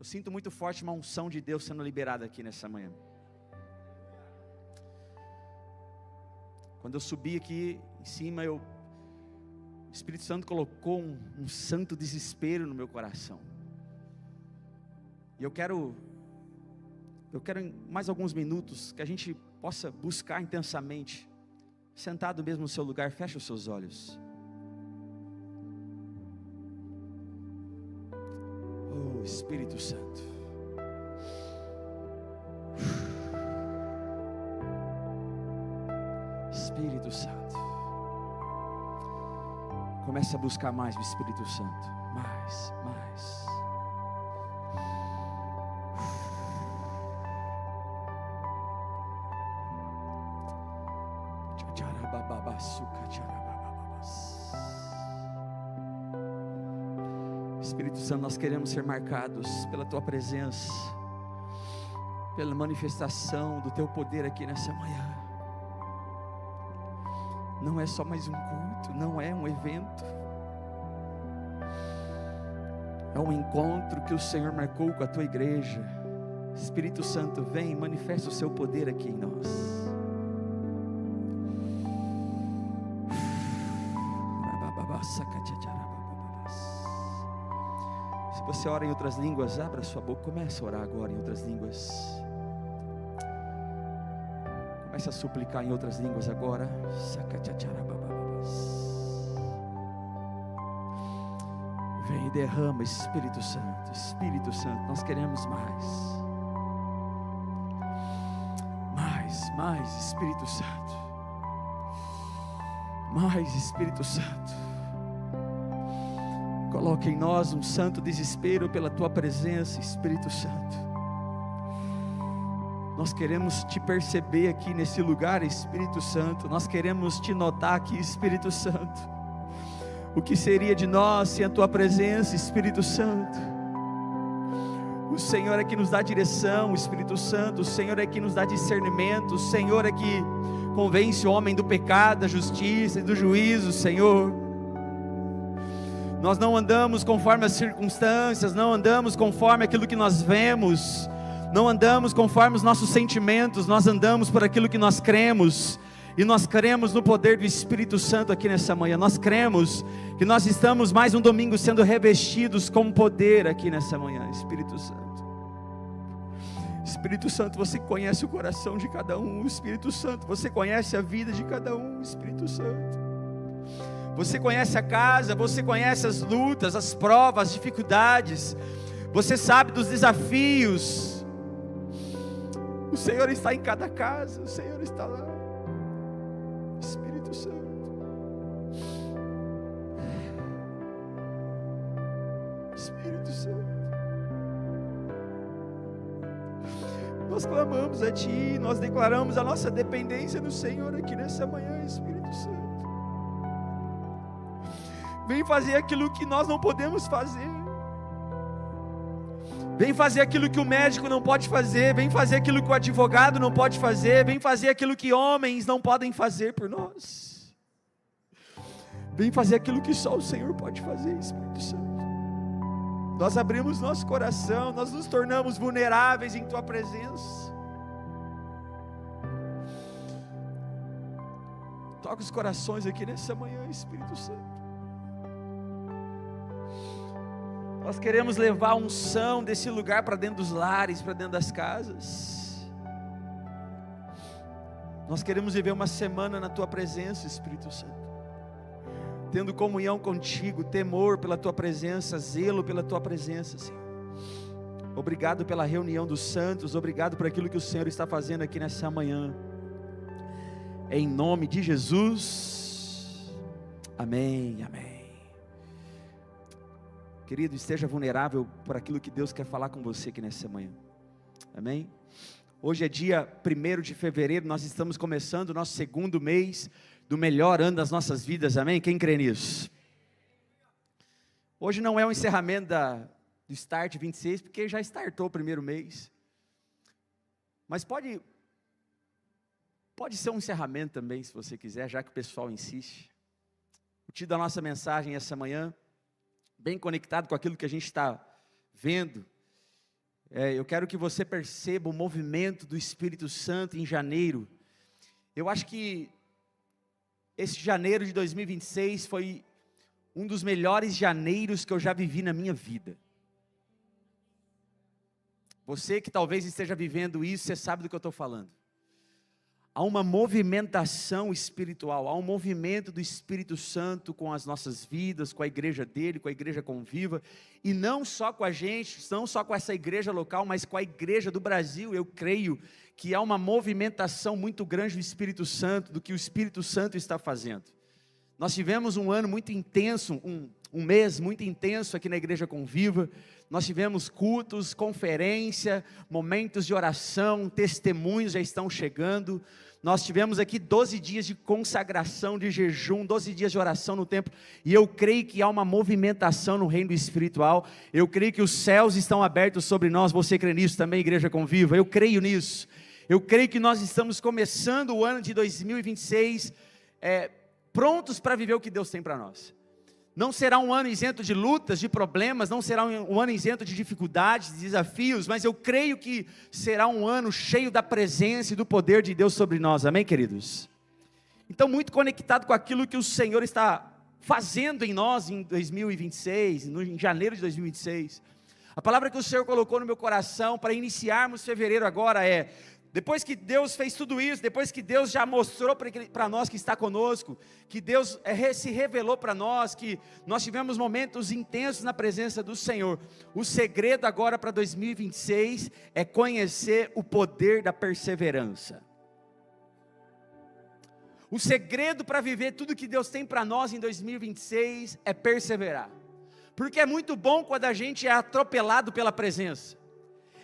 sinto muito forte uma unção de Deus sendo liberada aqui nessa manhã. Quando eu subi aqui em cima, o Espírito Santo colocou um santo desespero no meu coração. E eu quero em mais alguns minutos que a gente possa buscar intensamente, sentado mesmo no seu lugar, feche os seus olhos. Oh, Espírito Santo. Espírito Santo. Comece a buscar mais o Espírito Santo. Mais. Espírito Santo, nós queremos ser marcados pela Tua presença, pela manifestação do Teu poder aqui nessa manhã. Não é só mais um culto, não é um evento, é um encontro que o Senhor marcou com a Tua igreja. Espírito Santo, vem e manifesta o Seu poder aqui em nós. Se você ora em outras línguas, abra sua boca, comece a orar agora em outras línguas. Comece a suplicar em outras línguas agora. Vem e derrama, Espírito Santo. Espírito Santo, nós queremos mais. Mais Espírito Santo. Mais Espírito Santo. Coloque em nós um santo desespero pela Tua presença, Espírito Santo. Nós queremos Te perceber aqui nesse lugar, Espírito Santo. Nós queremos Te notar aqui, Espírito Santo. O que seria de nós sem a Tua presença, Espírito Santo? O Senhor é que nos dá direção, Espírito Santo. O Senhor é que nos dá discernimento. O Senhor é que convence o homem do pecado, da justiça e do juízo, Senhor. Nós não andamos conforme as circunstâncias, não andamos conforme aquilo que nós vemos, não andamos conforme os nossos sentimentos, nós andamos por aquilo que nós cremos, e nós cremos no poder do Espírito Santo aqui nessa manhã. Nós cremos que nós estamos mais um domingo sendo revestidos com poder aqui nessa manhã, Espírito Santo. Espírito Santo, você conhece o coração de cada um, Espírito Santo, você conhece a vida de cada um, Espírito Santo. Você conhece a casa, você conhece as lutas, as provas, as dificuldades, você sabe dos desafios. O Senhor está em cada casa, o Senhor está lá. Espírito Santo. Espírito Santo. Nós clamamos a Ti, nós declaramos a nossa dependência do Senhor aqui nessa manhã, Espírito Santo. Vem fazer aquilo que nós não podemos fazer. Vem fazer aquilo que o médico não pode fazer. Vem fazer aquilo que o advogado não pode fazer. Vem fazer aquilo que homens não podem fazer por nós. Vem fazer aquilo que só o Senhor pode fazer, Espírito Santo. Nós abrimos nosso coração, nós nos tornamos vulneráveis em Tua presença. Toca os corações aqui nessa manhã, Espírito Santo. Nós queremos levar a unção desse lugar para dentro dos lares, para dentro das casas. Nós queremos viver uma semana na Tua presença, Espírito Santo, tendo comunhão contigo, temor pela Tua presença, zelo pela Tua presença, Senhor. Obrigado pela reunião dos santos, obrigado por aquilo que o Senhor está fazendo aqui nessa manhã. Em nome de Jesus, amém, amém. Querido, esteja vulnerável por aquilo que Deus quer falar com você aqui nessa manhã, amém? Hoje é dia 1º de fevereiro, nós estamos começando o nosso segundo mês do melhor ano das nossas vidas, amém? Quem crê nisso? Hoje não é o encerramento do Start 26, porque já startou o primeiro mês, mas pode ser um encerramento também, se você quiser, já que o pessoal insiste. O título da nossa mensagem essa manhã, bem conectado com aquilo que a gente está vendo, Eu quero que você perceba o movimento do Espírito Santo em janeiro. Eu acho que esse janeiro de 2026 foi um dos melhores janeiros que eu já vivi na minha vida. Você que talvez esteja vivendo isso, você sabe do que eu estou falando. Há uma movimentação espiritual, há um movimento do Espírito Santo com as nossas vidas, com a igreja dele, com a igreja conviva, e não só com a gente, não só com essa igreja local, mas com a igreja do Brasil. Eu creio que há uma movimentação muito grande do Espírito Santo, do que o Espírito Santo está fazendo. Nós tivemos um ano muito intenso, um mês muito intenso aqui na igreja conviva. Nós tivemos cultos, conferência, momentos de oração, testemunhos já estão chegando. Nós tivemos aqui 12 dias de consagração, de jejum, 12 dias de oração no templo, e eu creio que há uma movimentação no reino espiritual. Eu creio que os céus estão abertos sobre nós. Você crê nisso também, igreja conviva? Eu creio nisso. Eu creio que nós estamos começando o ano de 2026, prontos para viver o que Deus tem para nós. Não será um ano isento de lutas, de problemas, não será um ano isento de dificuldades, de desafios, mas eu creio que será um ano cheio da presença e do poder de Deus sobre nós, amém, queridos? Então, muito conectado com aquilo que o Senhor está fazendo em nós em 2026, em janeiro de 2026, a palavra que o Senhor colocou no meu coração para iniciarmos fevereiro agora depois que Deus fez tudo isso, depois que Deus já mostrou para nós que está conosco, que Deus se revelou para nós, que nós tivemos momentos intensos na presença do Senhor, o segredo agora para 2026 é conhecer o poder da perseverança. O segredo para viver tudo que Deus tem para nós em 2026 é perseverar, porque é muito bom quando a gente é atropelado pela presença.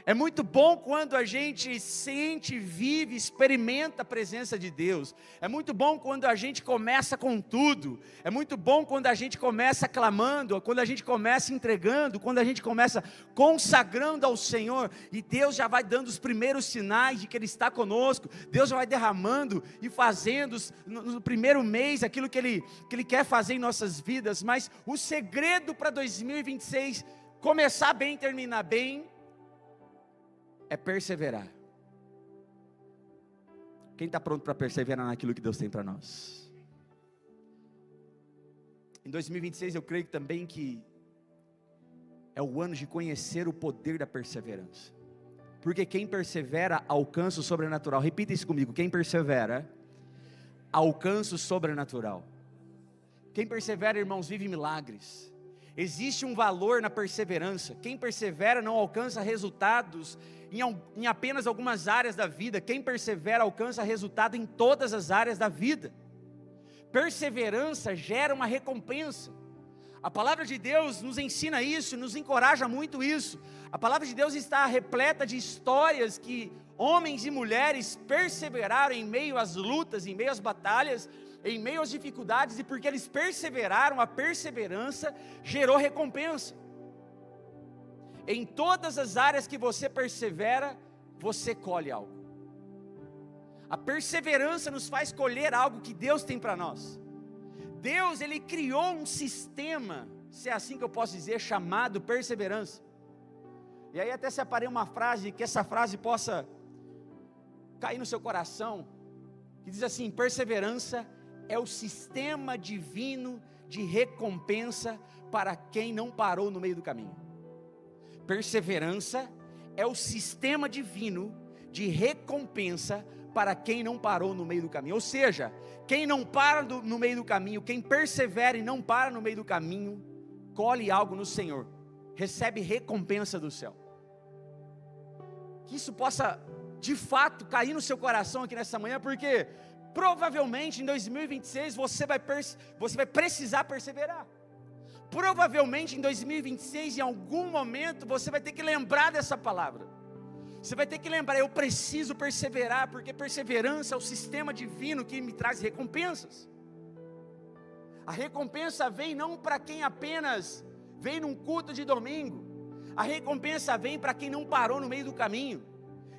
É muito bom quando a gente sente, vive, experimenta a presença de Deus. É muito bom quando a gente começa com tudo. É muito bom quando a gente começa clamando, quando a gente começa entregando, quando a gente começa consagrando ao Senhor. E Deus já vai dando os primeiros sinais de que Ele está conosco. Deus já vai derramando e fazendo no primeiro mês aquilo que Ele quer fazer em nossas vidas. Mas o segredo para 2026, começar bem e terminar bem, é perseverar. Quem está pronto para perseverar naquilo que Deus tem para nós? Em 2026 eu creio também que é o ano de conhecer o poder da perseverança, porque quem persevera alcança o sobrenatural. Repita isso comigo: quem persevera alcança o sobrenatural. Quem persevera, irmãos, vive milagres. Existe um valor na perseverança. Quem persevera não alcança resultados em apenas algumas áreas da vida. Quem persevera alcança resultado em todas as áreas da vida. Perseverança gera uma recompensa. A palavra de Deus nos ensina isso, nos encoraja muito isso. A palavra de Deus está repleta de histórias que homens e mulheres perseveraram em meio às lutas, em meio às batalhas, em meio às dificuldades, e porque eles perseveraram, a perseverança gerou recompensa. Em todas as áreas que você persevera, você colhe algo. A perseverança nos faz colher algo que Deus tem para nós. Deus, Ele criou um sistema, se é assim que eu posso dizer, chamado perseverança. E aí até separei uma frase, que essa frase possa cair no seu coração, que diz assim: perseverança é o sistema divino de recompensa para quem não parou no meio do caminho. Perseverança é o sistema divino de recompensa para quem não parou no meio do caminho. Ou seja, quem não para no meio do caminho, quem persevera e não para no meio do caminho, colhe algo no Senhor, recebe recompensa do céu. Que isso possa de fato cair no seu coração aqui nessa manhã, porque provavelmente em 2026 você vai precisar perseverar. Provavelmente em 2026, em algum momento, você vai ter que lembrar dessa palavra. Você vai ter que lembrar: eu preciso perseverar, porque perseverança é o sistema divino que me traz recompensas. A recompensa vem não para quem apenas vem num culto de domingo. A recompensa vem para quem não parou no meio do caminho.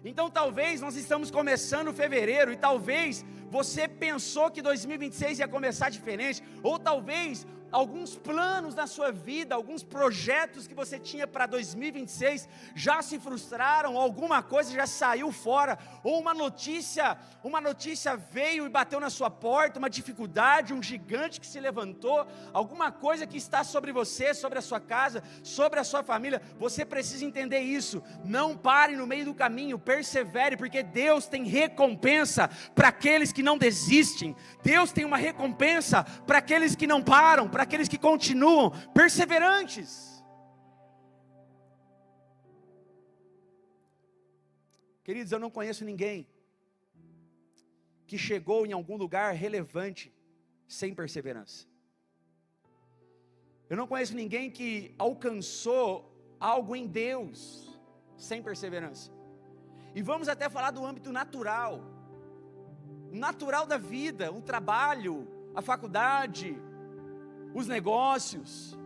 Então talvez nós estamos começando fevereiro, e talvez você pensou que 2026 ia começar diferente, ou talvez alguns planos na sua vida, alguns projetos que você tinha para 2026 já se frustraram, alguma coisa já saiu fora, ou uma notícia veio e bateu na sua porta, uma dificuldade, um gigante que se levantou, alguma coisa que está sobre você, sobre a sua casa, sobre a sua família. Você precisa entender isso. Não pare no meio do caminho, persevere, porque Deus tem recompensa para aqueles que não desistem. Deus tem uma recompensa para aqueles que não param, para aqueles que continuam perseverantes. Queridos, eu não conheço ninguém que chegou em algum lugar relevante sem perseverança. Eu não conheço ninguém que alcançou algo em Deus sem perseverança. E vamos até falar do âmbito natural, o natural da vida, o trabalho, a faculdade, os negócios,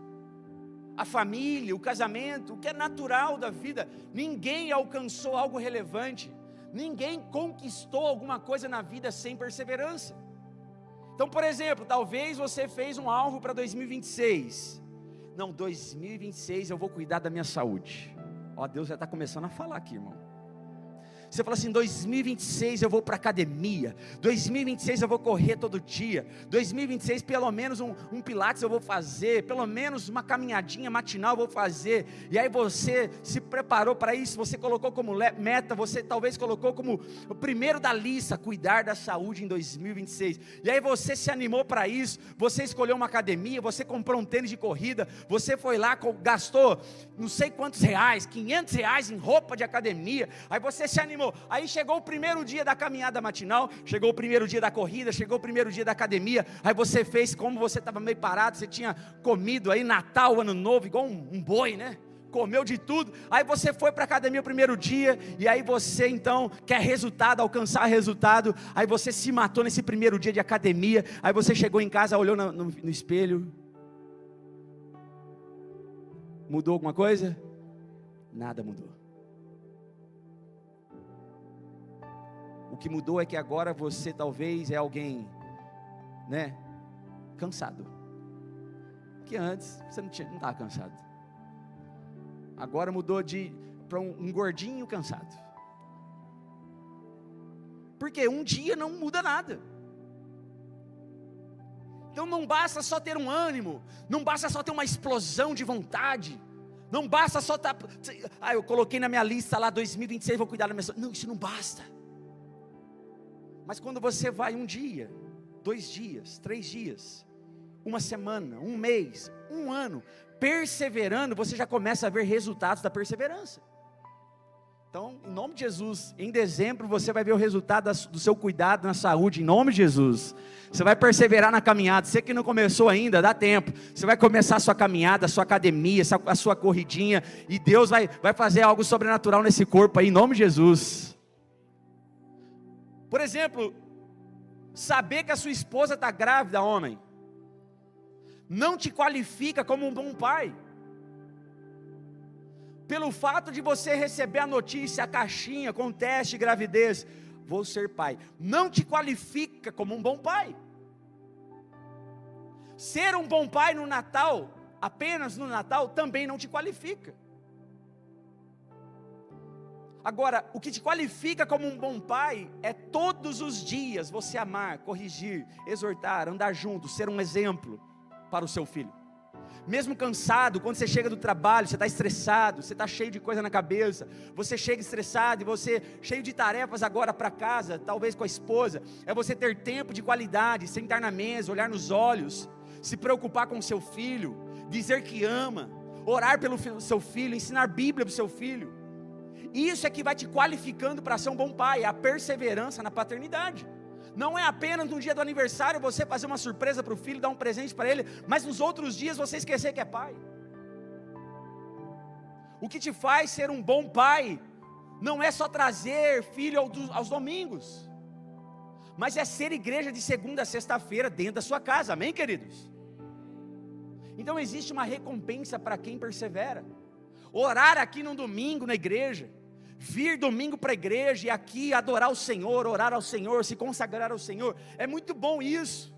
a família, o casamento, o que é natural da vida. Ninguém alcançou algo relevante, ninguém conquistou alguma coisa na vida sem perseverança. Então, por exemplo, talvez você fez um alvo para 2026. Não, 2026 eu vou cuidar da minha saúde. Ó, Deus já está começando a falar aqui, irmão. Você fala assim, 2026 eu vou para a academia, 2026 eu vou correr todo dia, 2026 pelo menos um pilates eu vou fazer, pelo menos uma caminhadinha matinal eu vou fazer. E aí você se preparou para isso, você colocou como meta, você talvez colocou como o primeiro da lista, cuidar da saúde em 2026. E aí você se animou para isso, você escolheu uma academia, você comprou um tênis de corrida, você foi lá, gastou não sei quantos reais, R$500 em roupa de academia, aí você se animou. Aí chegou o primeiro dia da caminhada matinal, chegou o primeiro dia da corrida, chegou o primeiro dia da academia, aí você fez, como você estava meio parado, você tinha comido aí Natal, Ano Novo, igual um boi, né? Comeu de tudo, aí você foi para a academia o primeiro dia, e aí você então quer resultado, alcançar resultado, aí você se matou nesse primeiro dia de academia, aí você chegou em casa, olhou no espelho, mudou alguma coisa? Nada mudou. O que mudou é que agora você talvez é alguém, né, cansado, que antes você não estava cansado, agora mudou para um gordinho cansado, porque um dia não muda nada. Então não basta só ter um ânimo, não basta só ter uma explosão de vontade, não basta só estar, eu coloquei na minha lista lá 2026, vou cuidar da minha saúde. Não, isso não basta. Mas quando você vai um dia, 2 dias, 3 dias, uma semana, um mês, um ano, perseverando, você já começa a ver resultados da perseverança. Então, em nome de Jesus, em dezembro você vai ver o resultado do seu cuidado na saúde, em nome de Jesus. Você vai perseverar na caminhada, você que não começou ainda, dá tempo. Você vai começar a sua caminhada, a sua academia, a sua corridinha, e Deus vai fazer algo sobrenatural nesse corpo aí, em nome de Jesus. Por exemplo, saber que a sua esposa está grávida, homem, não te qualifica como um bom pai. Pelo fato de você receber a notícia, a caixinha com teste de gravidez, vou ser pai, não te qualifica como um bom pai. Ser um bom pai no Natal, apenas no Natal, também não te qualifica. Agora, o que te qualifica como um bom pai é todos os dias você amar, corrigir, exortar, andar junto, ser um exemplo para o seu filho. Mesmo cansado, quando você chega do trabalho, você está estressado, você está cheio de coisa na cabeça, você chega estressado e você cheio de tarefas agora para casa, talvez com a esposa, é você ter tempo de qualidade, sentar na mesa, olhar nos olhos, se preocupar com o seu filho, dizer que ama, orar pelo seu filho, ensinar Bíblia para o seu filho. Isso é que vai te qualificando para ser um bom pai, é a perseverança na paternidade. Não é apenas no dia do aniversário você fazer uma surpresa para o filho, dar um presente para ele, mas nos outros dias você esquecer que é pai. O que te faz ser um bom pai não é só trazer filho aos domingos, mas é ser igreja de segunda a sexta-feira dentro da sua casa, amém, queridos? Então existe uma recompensa para quem persevera. Orar aqui no domingo na igreja, vir domingo para a igreja e aqui adorar o Senhor, orar ao Senhor, se consagrar ao Senhor, é muito bom isso.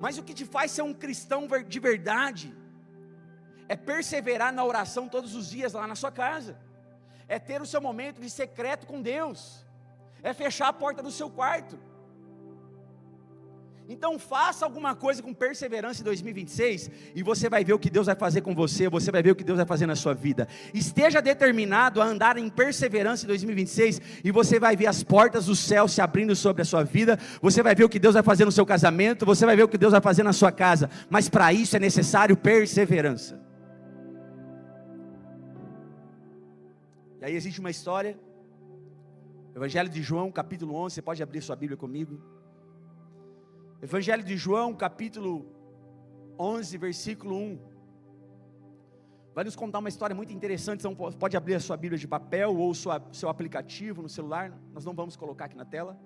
Mas o que te faz ser um cristão de verdade é perseverar na oração todos os dias lá na sua casa, é ter o seu momento de secreto com Deus, é fechar a porta do seu quarto. Então faça alguma coisa com perseverança em 2026, e você vai ver o que Deus vai fazer com você, você vai ver o que Deus vai fazer na sua vida. Esteja determinado a andar em perseverança em 2026, e você vai ver as portas do céu se abrindo sobre a sua vida, você vai ver o que Deus vai fazer no seu casamento, você vai ver o que Deus vai fazer na sua casa, mas para isso é necessário perseverança. E aí existe uma história, Evangelho de João, capítulo 11, você pode abrir sua Bíblia comigo. Evangelho de João, capítulo 11, versículo 1. Vai nos contar uma história muito interessante. Então pode abrir a sua Bíblia de papel ou seu aplicativo no celular. Nós não vamos colocar aqui na tela.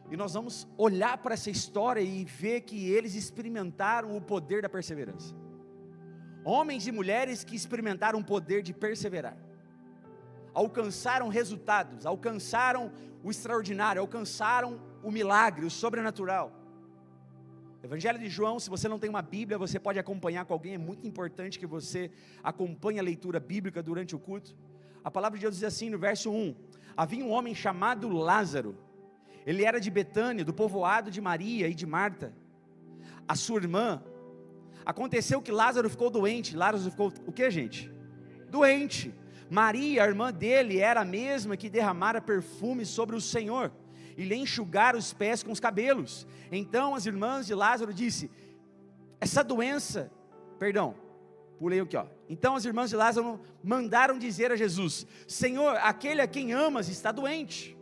E nós vamos olhar para essa história e ver que eles experimentaram o poder da perseverança. Homens e mulheres que experimentaram o poder de perseverar. Alcançaram resultados, alcançaram o extraordinário, alcançaram o milagre, o sobrenatural. Evangelho de João, se você não tem uma Bíblia, você pode acompanhar com alguém, é muito importante que você acompanhe a leitura bíblica durante o culto. A palavra de Deus diz assim no verso 1, havia um homem chamado Lázaro, ele era de Betânia, do povoado de Maria e de Marta, a sua irmã. Aconteceu que Lázaro ficou doente. Lázaro ficou o que, gente? Doente. Maria, a irmã dele, era a mesma que derramara perfume sobre o Senhor e lhe enxugara os pés com os cabelos. Então as irmãs de Lázaro disse, pulei aqui, ó. Então as irmãs de Lázaro mandaram dizer a Jesus, Senhor, aquele a quem amas está doente.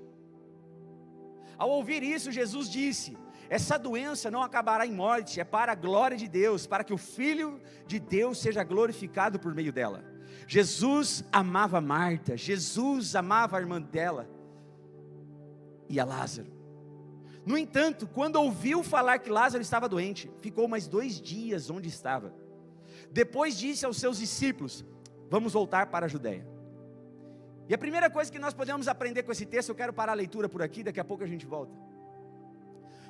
Ao ouvir isso, Jesus disse, essa doença não acabará em morte, é para a glória de Deus, para que o Filho de Deus seja glorificado por meio dela. Jesus amava Marta, Jesus amava a irmã dela e a Lázaro. No entanto, quando ouviu falar que Lázaro estava doente, ficou mais 2 dias onde estava. Depois disse aos seus discípulos, vamos voltar para a Judeia. E a primeira coisa que nós podemos aprender com esse texto, eu quero parar a leitura por aqui, daqui a pouco a gente volta.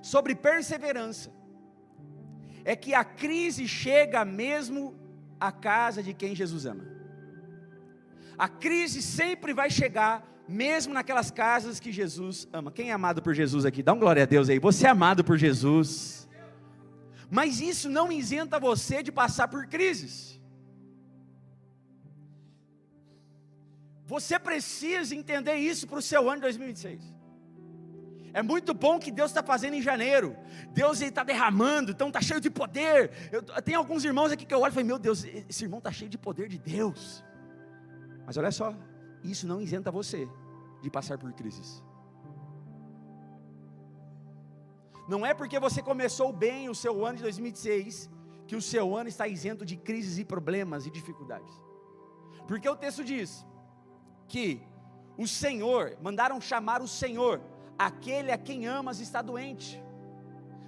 Sobre perseverança, é que a crise chega mesmo à casa de quem Jesus ama. A crise sempre vai chegar, mesmo naquelas casas que Jesus ama. Quem é amado por Jesus aqui? Dá um glória a Deus aí, você é amado por Jesus. Mas isso não isenta você de passar por crises. Você precisa entender isso para o seu ano de 2026. É muito bom que Deus está fazendo em janeiro. Deus está derramando, então está cheio de poder. Tem alguns irmãos aqui que eu olho e falo, meu Deus, esse irmão está cheio de poder de Deus. Mas olha só, isso não isenta você de passar por crises. Não é porque você começou bem o seu ano de 2006, que o seu ano está isento de crises e problemas e dificuldades. Porque o texto diz que o Senhor, mandaram chamar o Senhor, aquele a quem amas está doente.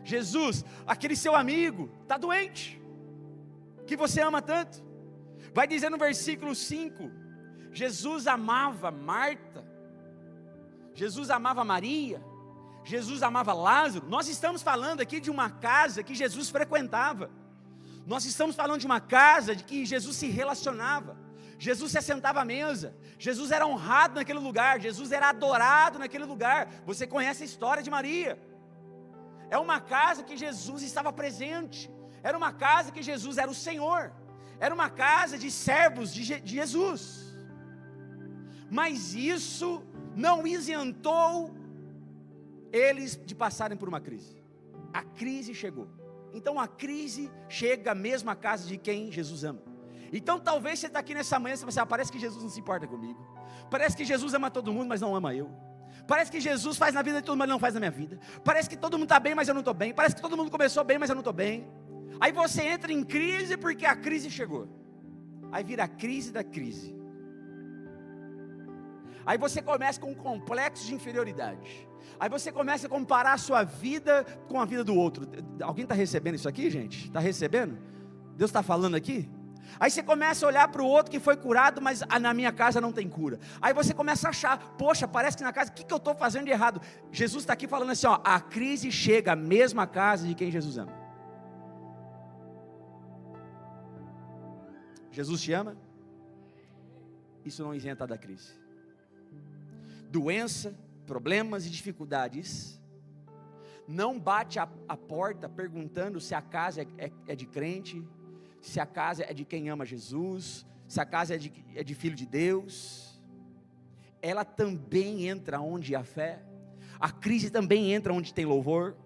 Jesus, aquele seu amigo, está doente, que você ama tanto. Vai dizer no versículo 5, Jesus amava Marta, Jesus amava Maria, Jesus amava Lázaro. Nós estamos falando aqui de uma casa que Jesus frequentava. Nós estamos falando de uma casa de que Jesus se relacionava. Jesus se assentava à mesa, Jesus era honrado naquele lugar, Jesus era adorado naquele lugar. Você conhece a história de Maria. É uma casa que Jesus estava presente, era uma casa que Jesus era o Senhor, era uma casa de servos de Jesus. Mas isso não isentou eles de passarem por uma crise. A crise chegou. Então a crise chega mesmo à casa de quem Jesus ama. Então talvez você está aqui nessa manhã e você fala, parece que Jesus não se importa comigo, parece que Jesus ama todo mundo, mas não ama eu, parece que Jesus faz na vida de todo mundo, mas não faz na minha vida, parece que todo mundo está bem, mas eu não estou bem, parece que todo mundo começou bem, mas eu não estou bem. Aí você entra em crise porque a crise chegou, aí vira a crise da crise. Aí você começa com um complexo de inferioridade, aí você começa a comparar a sua vida com a vida do outro. Alguém está recebendo isso aqui, gente? Está recebendo? Deus está falando aqui? Aí você começa a olhar para o outro que foi curado, mas na minha casa não tem cura. Aí você começa a achar, poxa, parece que na casa, o que eu estou fazendo de errado? Jesus está aqui falando assim, ó, a crise chega à mesma casa de quem Jesus ama. Jesus te ama? Isso não isenta da crise. Doença, problemas e dificuldades não bate a porta perguntando se a casa é de crente, se a casa é de quem ama Jesus, se a casa é de filho de Deus. Ela também entra onde há fé. A crise também entra onde tem louvor.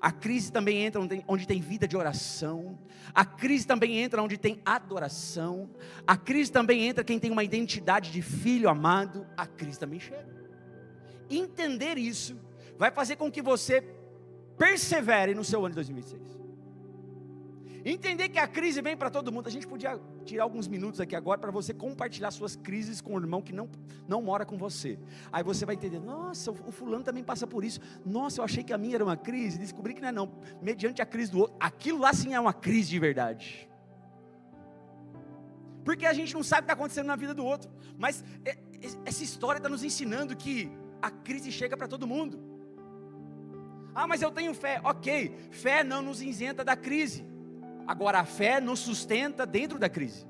A crise também entra onde tem vida de oração. A crise também entra onde tem adoração. A crise também entra quem tem uma identidade de filho amado. A crise também chega. Entender isso vai fazer com que você persevere no seu ano de 2006. Entender que a crise vem para todo mundo. A gente podia tirar alguns minutos aqui agora para você compartilhar suas crises com o irmão que não mora com você. Aí você vai entender, nossa, o fulano também passa por isso. Nossa, eu achei que a minha era uma crise, descobri que não é não. Mediante a crise do outro, aquilo lá sim é uma crise de verdade. Porque a gente não sabe o que está acontecendo na vida do outro. Mas essa história está nos ensinando que a crise chega para todo mundo. Ah, mas eu tenho fé. Ok, fé não nos isenta da crise. Agora a fé nos sustenta dentro da crise.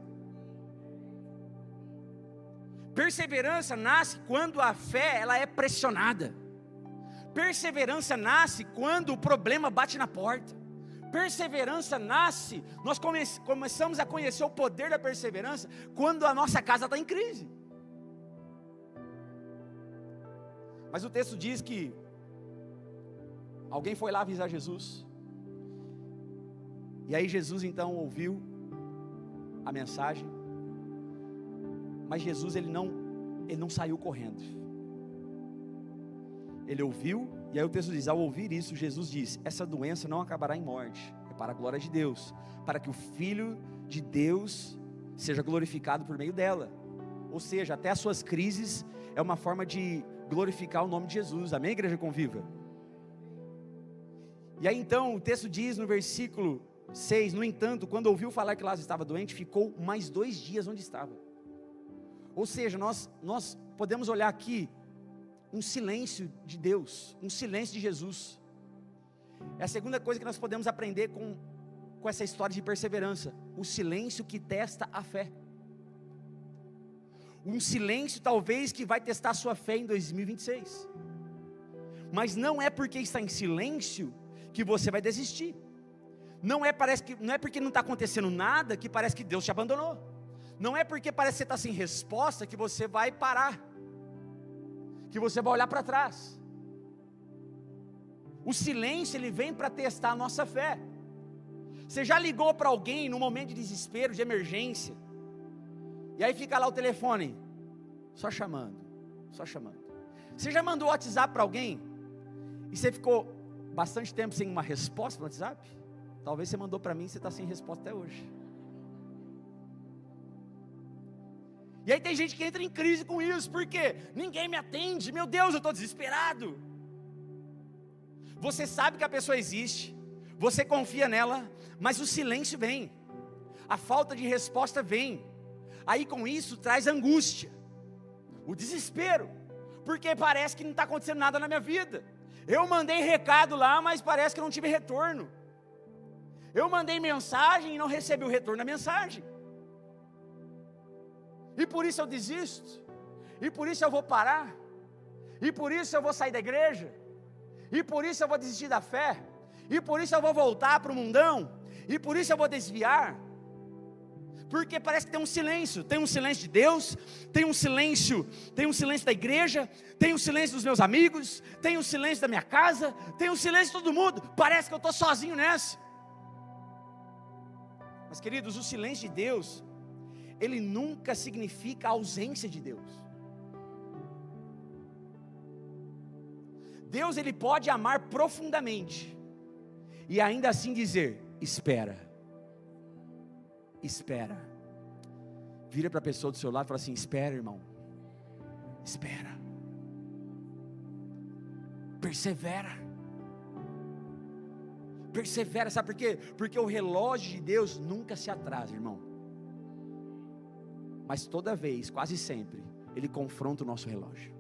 Perseverança nasce quando a fé ela é pressionada. Perseverança nasce quando o problema bate na porta. Perseverança nasce, nós começamos a conhecer o poder da perseverança quando a nossa casa está em crise. Mas o texto diz que alguém foi lá avisar Jesus. E aí Jesus então ouviu a mensagem. Mas Jesus ele não saiu correndo. Ele ouviu, e aí o texto diz, ao ouvir isso, Jesus diz, essa doença não acabará em morte, é para a glória de Deus, para que o Filho de Deus seja glorificado por meio dela. Ou seja, até as suas crises é uma forma de glorificar o nome de Jesus. Amém, igreja conviva? E aí então o texto diz no versículo 6, no entanto, quando ouviu falar que Lázaro estava doente, ficou mais 2 dias onde estava. Ou seja, nós podemos olhar aqui um silêncio de Deus, um silêncio de Jesus. É a segunda coisa que nós podemos aprender com essa história de perseverança, o silêncio que testa a fé. Um silêncio talvez que vai testar a sua fé em 2026. Mas não é porque está em silêncio que você vai desistir. Não é porque não está acontecendo nada que parece que Deus te abandonou. Não é porque parece que você está sem resposta que você vai parar, que você vai olhar para trás. O silêncio ele vem para testar a nossa fé. Você já ligou para alguém num momento de desespero, de emergência, e aí fica lá o telefone, só chamando. Você já mandou WhatsApp para alguém, e você ficou bastante tempo sem uma resposta no WhatsApp? Talvez você mandou para mim e você está sem resposta até hoje. E aí tem gente que entra em crise com isso, porque ninguém me atende, meu Deus, eu estou desesperado. Você sabe que a pessoa existe, você confia nela, mas o silêncio vem, a falta de resposta vem, aí com isso traz angústia, o desespero, porque parece que não está acontecendo nada na minha vida. Eu mandei recado lá, mas parece que eu não tive retorno. Eu mandei mensagem e não recebi o retorno da mensagem. E por isso eu desisto, e por isso eu vou parar, e por isso eu vou sair da igreja, e por isso eu vou desistir da fé, e por isso eu vou voltar para o mundão, e por isso eu vou desviar, porque parece que tem um silêncio de Deus, tem um silêncio da igreja, tem um silêncio dos meus amigos, tem um silêncio da minha casa, tem um silêncio de todo mundo, parece que eu estou sozinho nessa. Mas queridos, o silêncio de Deus, ele nunca significa a ausência de Deus. Deus ele pode amar profundamente e ainda assim dizer, espera. Vira para a pessoa do seu lado e fala assim, espera, irmão, espera, persevera, sabe por quê? Porque o relógio de Deus nunca se atrasa, irmão. mas toda vez, quase sempre, ele confronta o nosso relógio.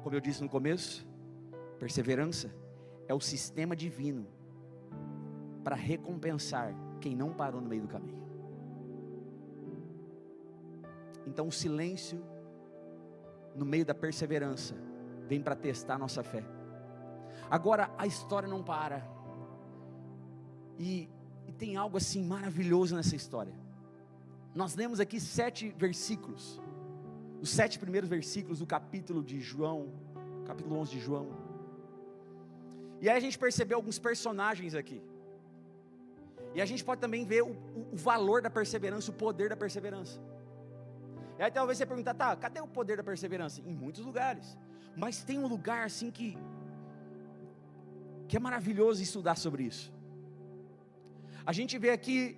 Como eu disse no começo, perseverança é o sistema divino para recompensar quem não parou no meio do caminho. Então o silêncio no meio da perseverança vem para testar a nossa fé. Agora a história não para. E tem algo assim maravilhoso nessa história. Nós lemos aqui 7 versículos. Os 7 primeiros versículos do capítulo de João, capítulo 11 de João. E aí a gente percebeu alguns personagens aqui. E a gente pode também ver o valor da perseverança, o poder da perseverança. E aí talvez você perguntar, tá, cadê o poder da perseverança? Em muitos lugares. Mas tem um lugar assim que é maravilhoso estudar sobre isso. A gente vê aqui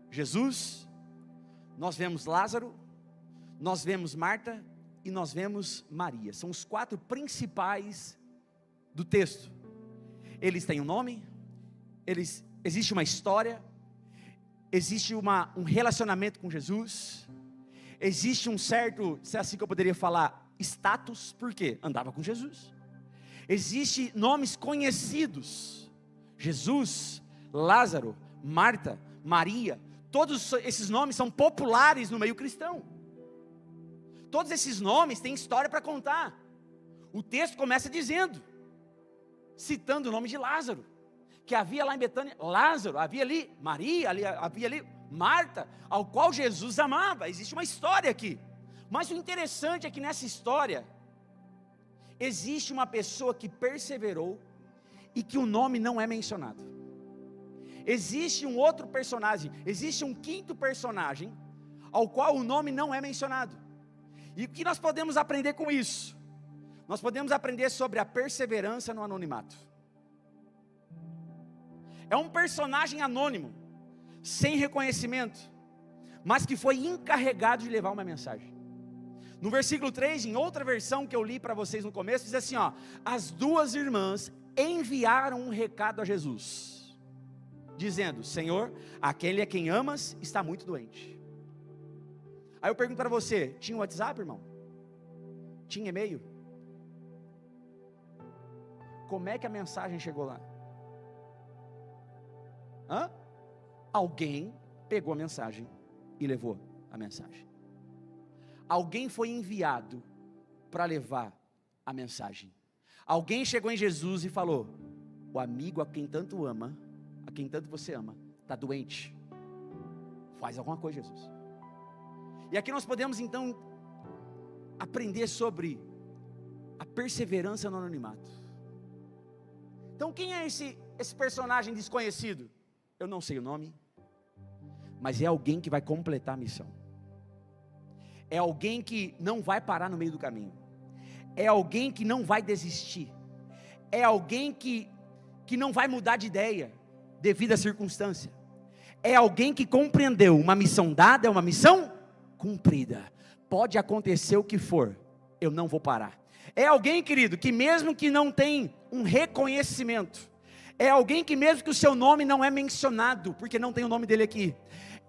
Jesus, nós vemos Lázaro, nós vemos Marta e nós vemos Maria. São os 4 principais do texto. Eles têm um nome, existe uma história, existe um relacionamento com Jesus, existe um certo, se é assim que eu poderia falar, status, por quê? Andava com Jesus. Existem nomes conhecidos, Jesus, Lázaro, Marta, Maria, todos esses nomes são populares no meio cristão. Todos esses nomes têm história para contar. O texto começa dizendo, citando o nome de Lázaro, que havia lá em Betânia, Lázaro, havia ali Maria, havia ali Marta, ao qual Jesus amava. Existe uma história aqui, mas o interessante é que nessa história, existe uma pessoa que perseverou, e que o nome não é mencionado. Existe um outro personagem, existe um 5º personagem, ao qual o nome não é mencionado. E o que nós podemos aprender com isso? Nós podemos aprender sobre a perseverança no anonimato. É um personagem anônimo, sem reconhecimento, mas que foi encarregado de levar uma mensagem. No versículo 3, em outra versão que eu li para vocês no começo, diz assim, ó: as 2 irmãs enviaram um recado a Jesus, dizendo, Senhor, aquele a quem amas está muito doente. Aí eu pergunto para você, tinha WhatsApp, irmão? Tinha e-mail? Como é que a mensagem chegou lá? Alguém pegou a mensagem e levou a mensagem. Alguém foi enviado para levar a mensagem. Alguém chegou em Jesus e falou, o amigo a quem tanto ama, a quem tanto você ama, está doente, faz alguma coisa, Jesus. E aqui nós podemos então aprender sobre a perseverança no anonimato. Então quem é esse personagem desconhecido? Eu não sei o nome, mas é alguém que vai completar a missão. É alguém que não vai parar no meio do caminho. É alguém que não vai desistir. É alguém que não vai mudar de ideia devido à circunstância. É alguém que compreendeu, uma missão dada é uma missão cumprida. Pode acontecer o que for, eu não vou parar. É alguém, querido, que mesmo que não tem um reconhecimento, é alguém que mesmo que o seu nome não é mencionado, porque não tem o nome dele aqui,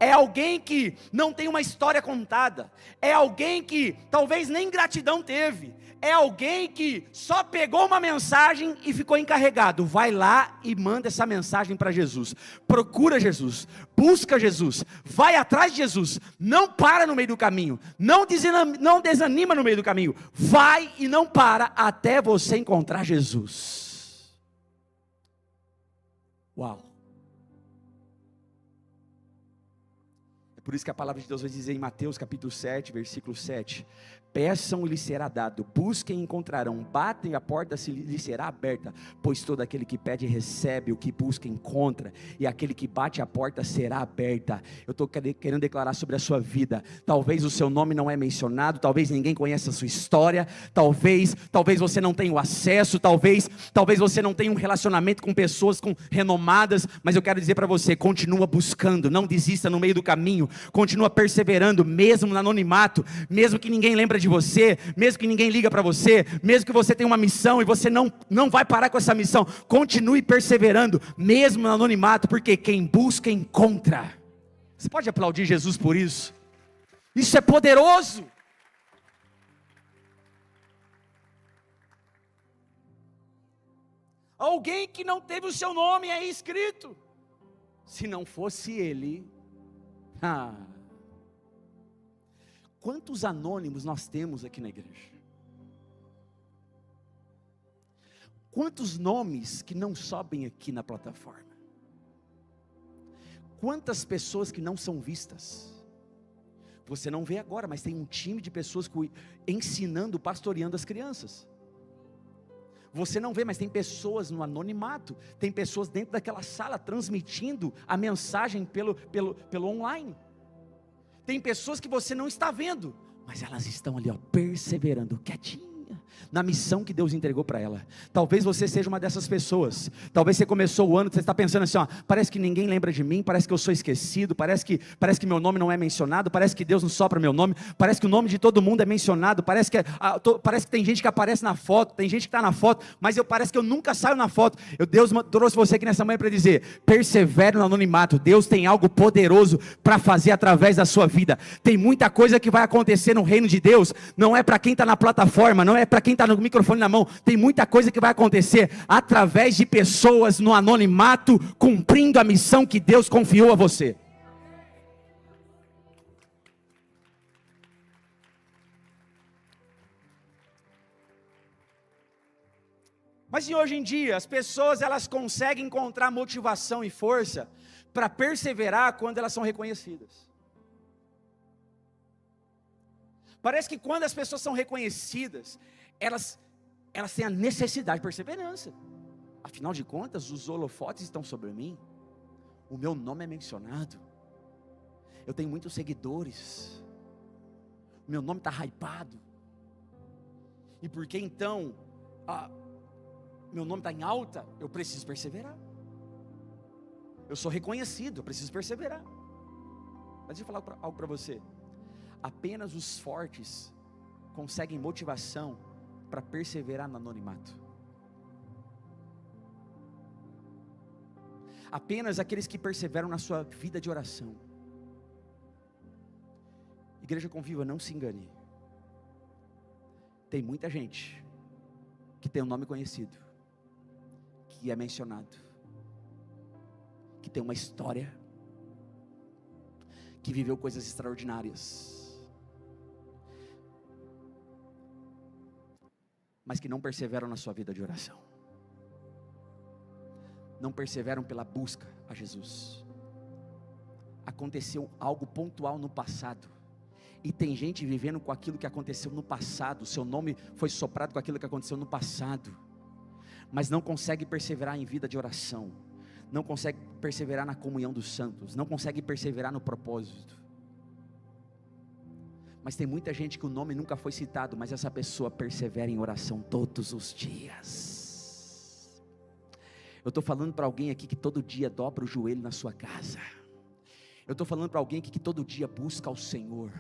é alguém que não tem uma história contada, é alguém que talvez nem gratidão teve, é alguém que só pegou uma mensagem e ficou encarregado, vai lá e manda essa mensagem para Jesus, procura Jesus, busca Jesus, vai atrás de Jesus, não para no meio do caminho, não desanima no meio do caminho, vai e não para até você encontrar Jesus. Uau! É por isso que a palavra de Deus vai dizer em Mateus capítulo 7, versículo 7, peçam e lhes será dado, busquem e encontrarão, batem a porta lhes será aberta, pois todo aquele que pede recebe, o que busca encontra, e aquele que bate a porta será aberta. Eu estou querendo declarar sobre a sua vida, talvez o seu nome não é mencionado, talvez ninguém conheça a sua história, talvez você não tenha o acesso, talvez você não tenha um relacionamento com pessoas renomadas, mas eu quero dizer para você, continua buscando, não desista no meio do caminho, continua perseverando, mesmo no anonimato, mesmo que ninguém lembre de você, mesmo que ninguém liga para você, mesmo que você tenha uma missão e você não vai parar com essa missão, continue perseverando, mesmo no anonimato, porque quem busca encontra. Você pode aplaudir Jesus por isso? Isso é poderoso. Alguém que não teve o seu nome aí escrito. Se não fosse ele, quantos anônimos nós temos aqui na igreja? Quantos nomes que não sobem aqui na plataforma? Quantas pessoas que não são vistas? Você não vê agora, mas tem um time de pessoas ensinando, pastoreando as crianças. Você não vê, mas tem pessoas no anonimato, tem pessoas dentro daquela sala transmitindo a mensagem pelo online. Tem pessoas que você não está vendo, mas elas estão ali, perseverando, quietinha, na missão que Deus entregou para ela. Talvez você seja uma dessas pessoas. Talvez você começou o ano, você está pensando assim, parece que ninguém lembra de mim, parece que eu sou esquecido, parece que meu nome não é mencionado, parece que Deus não sopra meu nome, parece que o nome de todo mundo é mencionado, parece que tem gente que aparece na foto, tem gente que está na foto, mas parece que eu nunca saio na foto. Deus trouxe você aqui nessa manhã para dizer, persevere no anonimato. Deus tem algo poderoso para fazer através da sua vida. Tem muita coisa que vai acontecer no reino de Deus, não é para quem está na plataforma, não é para quem está no microfone na mão. Tem muita coisa que vai acontecer através de pessoas no anonimato, cumprindo a missão que Deus confiou a você. Mas e hoje em dia, as pessoas elas conseguem encontrar motivação e força para perseverar quando elas são reconhecidas. Parece que quando as pessoas são reconhecidas, elas têm a necessidade de perseverança. Afinal de contas, os holofotes estão sobre mim, o meu nome é mencionado, eu tenho muitos seguidores, o meu nome está hypado, e porque então, meu nome está em alta, eu preciso perseverar, eu sou reconhecido, eu preciso perseverar. Mas deixa eu falar algo para você, apenas os fortes conseguem motivação para perseverar no anonimato. Apenas aqueles que perseveram na sua vida de oração. Igreja Conviva, não se engane. Tem muita gente que tem um nome conhecido, que é mencionado, que tem uma história, que viveu coisas extraordinárias, mas que não perseveram na sua vida de oração, não perseveram pela busca a Jesus. Aconteceu algo pontual no passado, e tem gente vivendo com aquilo que aconteceu no passado, seu nome foi soprado com aquilo que aconteceu no passado, mas não consegue perseverar em vida de oração, não consegue perseverar na comunhão dos santos, não consegue perseverar no propósito. Mas tem muita gente que o nome nunca foi citado, mas essa pessoa persevera em oração todos os dias. Eu estou falando para alguém aqui que todo dia dobra o joelho na sua casa. Eu estou falando para alguém aqui que todo dia busca ao Senhor,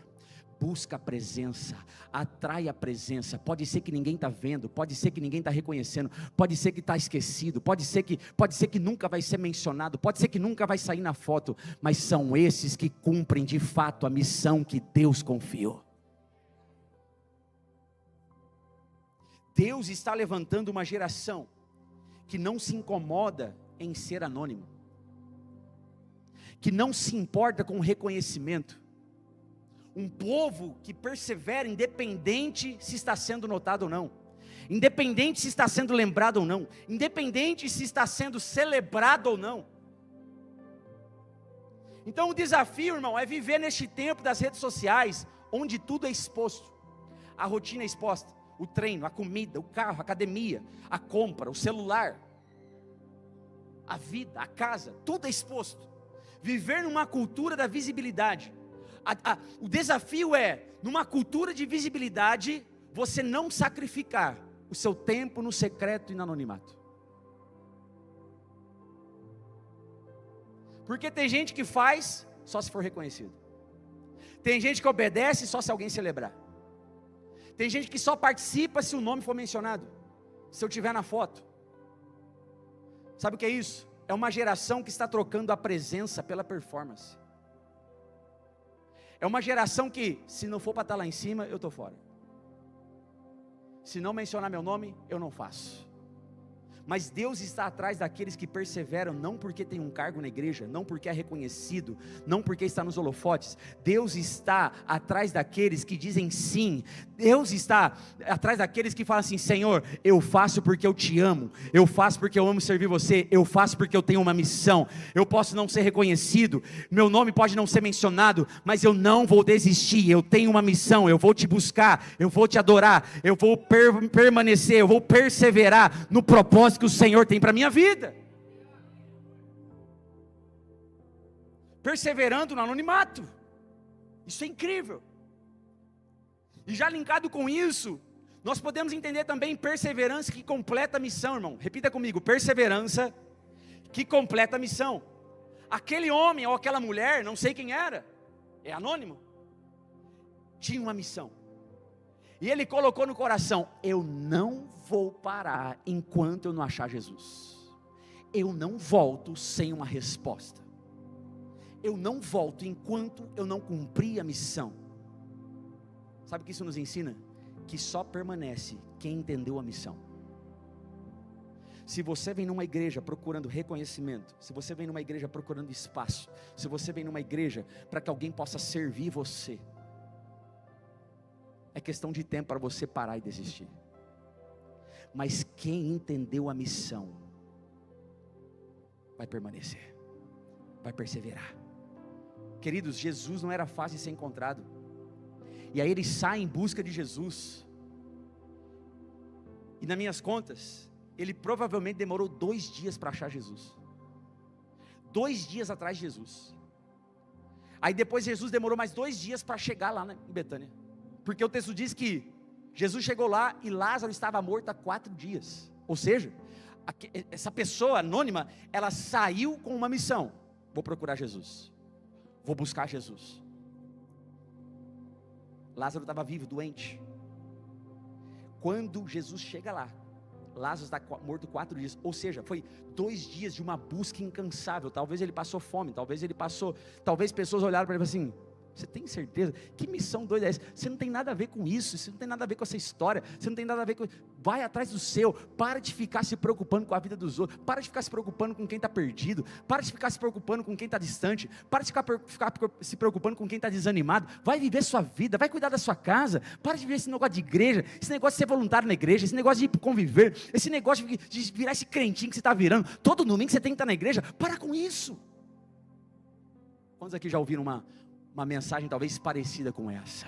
busca a presença, atrai a presença. Pode ser que ninguém está vendo, pode ser que ninguém está reconhecendo, pode ser que está esquecido, pode ser que nunca vai ser mencionado, pode ser que nunca vai sair na foto, mas são esses que cumprem de fato a missão que Deus confiou. Deus está levantando uma geração que não se incomoda em ser anônimo, que não se importa com o reconhecimento. Um povo que persevera independente se está sendo notado ou não, independente se está sendo lembrado ou não, independente se está sendo celebrado ou não. Então o desafio, irmão, é viver neste tempo das redes sociais, onde tudo é exposto, a rotina é exposta, o treino, a comida, o carro, a academia, a compra, o celular, a vida, a casa, tudo é exposto. Viver numa cultura da visibilidade. O desafio é, numa cultura de visibilidade, você não sacrificar o seu tempo no secreto e no anonimato. Porque tem gente que faz só se for reconhecido, tem gente que obedece só se alguém celebrar, tem gente que só participa se o nome for mencionado, se eu tiver na foto. Sabe o que é isso? É uma geração que está trocando a presença pela performance. É uma geração que, se não for para estar lá em cima, eu estou fora. Se não mencionar meu nome, eu não faço. Mas Deus está atrás daqueles que perseveram, não porque tem um cargo na igreja, não porque é reconhecido, não porque está nos holofotes. Deus está atrás daqueles que dizem sim. Deus está atrás daqueles que falam assim: Senhor, eu faço porque eu te amo, eu faço porque eu amo servir você, eu faço porque eu tenho uma missão. Eu posso não ser reconhecido, meu nome pode não ser mencionado, mas eu não vou desistir. Eu tenho uma missão, eu vou te buscar, eu vou te adorar, eu vou permanecer, eu vou perseverar no propósito que o Senhor tem para a minha vida, perseverando no anonimato. Isso é incrível. E já linkado com isso, nós podemos entender também perseverança que completa a missão, irmão. Repita comigo: perseverança que completa a missão. Aquele homem ou aquela mulher, não sei quem era, é anônimo, tinha uma missão. E ele colocou no coração: eu não vou parar enquanto eu não achar Jesus. Eu não volto sem uma resposta. Eu não volto enquanto eu não cumprir a missão. Sabe o que isso nos ensina? Que só permanece quem entendeu a missão. Se você vem numa igreja procurando reconhecimento, se você vem numa igreja procurando espaço, se você vem numa igreja para que alguém possa servir você, é questão de tempo para você parar e desistir. Mas quem entendeu a missão vai permanecer, vai perseverar. Queridos, Jesus não era fácil de ser encontrado. E aí ele sai em busca de Jesus. E nas minhas contas, ele provavelmente demorou 2 dias para achar Jesus. 2 dias atrás de Jesus. Aí depois Jesus demorou mais 2 dias para chegar lá em Betânia. Porque o texto diz que Jesus chegou lá e Lázaro estava morto há 4 dias. Ou seja, essa pessoa anônima, ela saiu com uma missão: vou procurar Jesus, vou buscar Jesus. Lázaro estava vivo, doente. Quando Jesus chega lá, Lázaro está morto 4 dias. Ou seja, foi 2 dias de uma busca incansável. Talvez ele passou fome, talvez pessoas olharam para ele e falaram assim: você tem certeza? Que missão doida é essa? Você não tem nada a ver com isso, você não tem nada a ver com essa história, você não tem nada a ver com... Vai atrás do seu, para de ficar se preocupando com a vida dos outros, para de ficar se preocupando com quem está perdido, para de ficar se preocupando com quem está distante, para de ficar se preocupando com quem está desanimado. Vai viver sua vida, vai cuidar da sua casa, para de viver esse negócio de igreja, esse negócio de ser voluntário na igreja, esse negócio de conviver, esse negócio de virar esse crentinho que você está virando, todo domingo você tem que estar na igreja. Para com isso. Quantos aqui já ouviram uma mensagem talvez parecida com essa?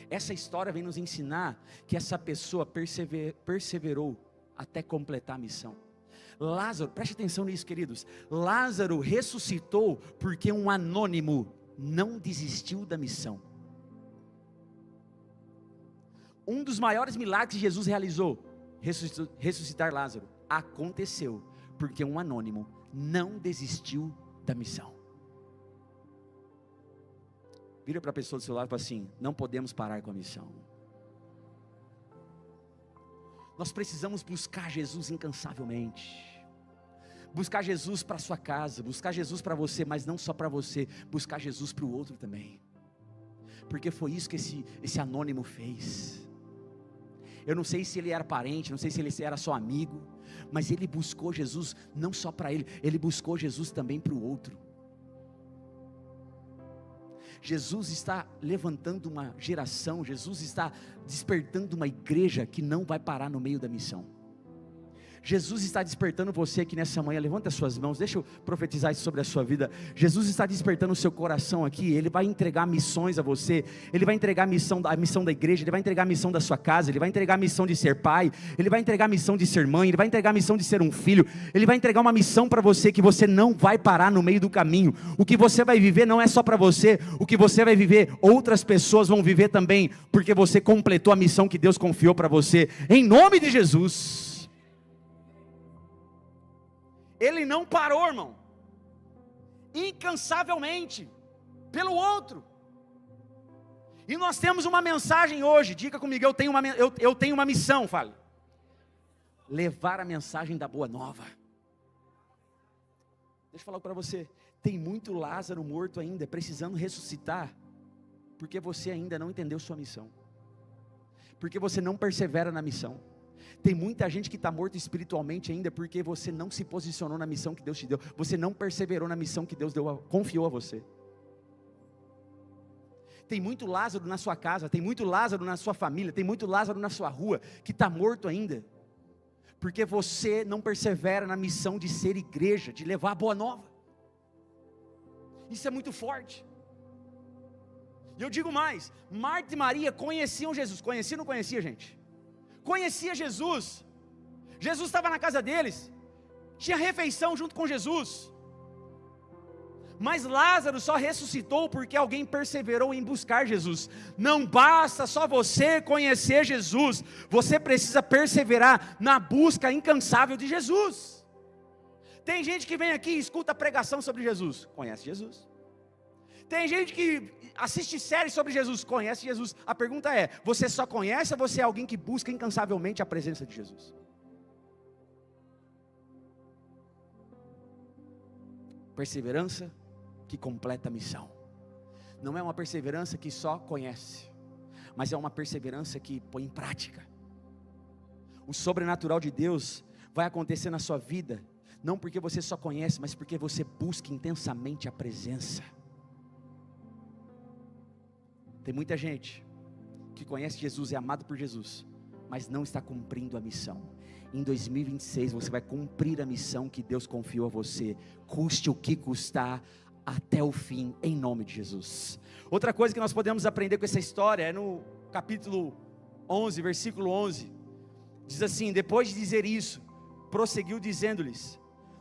Essa história vem nos ensinar que essa pessoa perseverou até completar a missão. Lázaro, preste atenção nisso, queridos. Lázaro ressuscitou porque um anônimo não desistiu da missão. Um dos maiores milagres que Jesus realizou, ressuscitar Lázaro, aconteceu porque um anônimo não desistiu da missão. Vira para a pessoa do seu lado e fala assim: não podemos parar com a missão. Nós precisamos buscar Jesus incansavelmente. Buscar Jesus para a sua casa, buscar Jesus para você, mas não só para você, buscar Jesus para o outro também. Porque foi isso que esse anônimo fez. Eu não sei se ele era parente, não sei se ele era só amigo, mas ele buscou Jesus não só para ele buscou Jesus também para o outro. Jesus está levantando uma geração, Jesus está despertando uma igreja que não vai parar no meio da missão. Jesus está despertando você aqui nessa manhã. Levanta as suas mãos, deixa eu profetizar isso sobre a sua vida. Jesus está despertando o seu coração aqui. Ele vai entregar missões a você. Ele vai entregar a missão da igreja. Ele vai entregar a missão da sua casa. Ele vai entregar a missão de ser pai. Ele vai entregar a missão de ser mãe. Ele vai entregar a missão de ser um filho. Ele vai entregar uma missão para você que você não vai parar no meio do caminho. O que você vai viver não é só para você. O que você vai viver, outras pessoas vão viver também, porque você completou a missão que Deus confiou para você. Em nome de Jesus. Ele não parou, irmão, incansavelmente, pelo outro. E nós temos uma mensagem hoje. Diga comigo: eu tenho uma missão. Fale: levar a mensagem da boa nova. Deixa eu falar para você, Tem muito Lázaro morto ainda, precisando ressuscitar, porque você ainda não entendeu sua missão, porque você não persevera na missão. Tem muita gente que está morto espiritualmente ainda, porque você não se posicionou na missão que Deus te deu, você não perseverou na missão que Deus confiou a você. Tem muito Lázaro na sua casa, tem muito Lázaro na sua família, tem muito Lázaro na sua rua, que está morto ainda, porque você não persevera na missão de ser igreja, de levar a boa nova. Isso é muito forte. E eu digo mais, Marta e Maria conheciam Jesus. Conhecia ou não conhecia, gente? Conhecia Jesus. Jesus estava na casa deles, tinha refeição junto com Jesus. Mas Lázaro só ressuscitou porque alguém perseverou em buscar Jesus. Não basta só você conhecer Jesus, você precisa perseverar na busca incansável de Jesus. Tem gente que vem aqui e escuta a pregação sobre Jesus, conhece Jesus. Tem gente que assiste séries sobre Jesus, conhece Jesus. A pergunta é, você só conhece ou você é alguém que busca incansavelmente a presença de Jesus? Perseverança que completa a missão. Não é uma perseverança que só conhece, mas é uma perseverança que põe em prática. O sobrenatural de Deus vai acontecer na sua vida, não porque você só conhece, mas porque você busca intensamente a presença. Tem muita gente que conhece Jesus, é amado por Jesus, mas não está cumprindo a missão. Em 2026 você vai cumprir a missão que Deus confiou a você, custe o que custar, até o fim, em nome de Jesus. Outra coisa que nós podemos aprender com essa história é no capítulo 11, versículo 11, diz assim: depois de dizer isso, prosseguiu dizendo-lhes: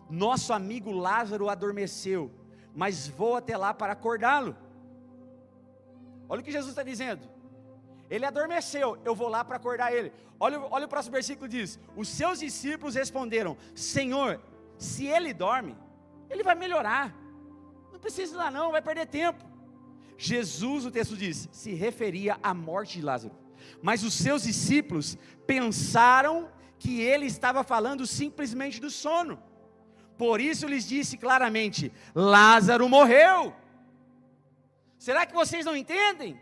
nosso amigo Lázaro adormeceu, mas vou até lá para acordá-lo. Olha o que Jesus está dizendo, ele adormeceu, eu vou lá para acordar ele. Olha o próximo versículo, diz: os seus discípulos responderam: Senhor, se ele dorme, ele vai melhorar, não precisa ir lá não, vai perder tempo. Jesus, o texto diz, se referia à morte de Lázaro, mas os seus discípulos pensaram que ele estava falando simplesmente do sono. Por isso lhes disse claramente: Lázaro morreu. Será que vocês não entendem?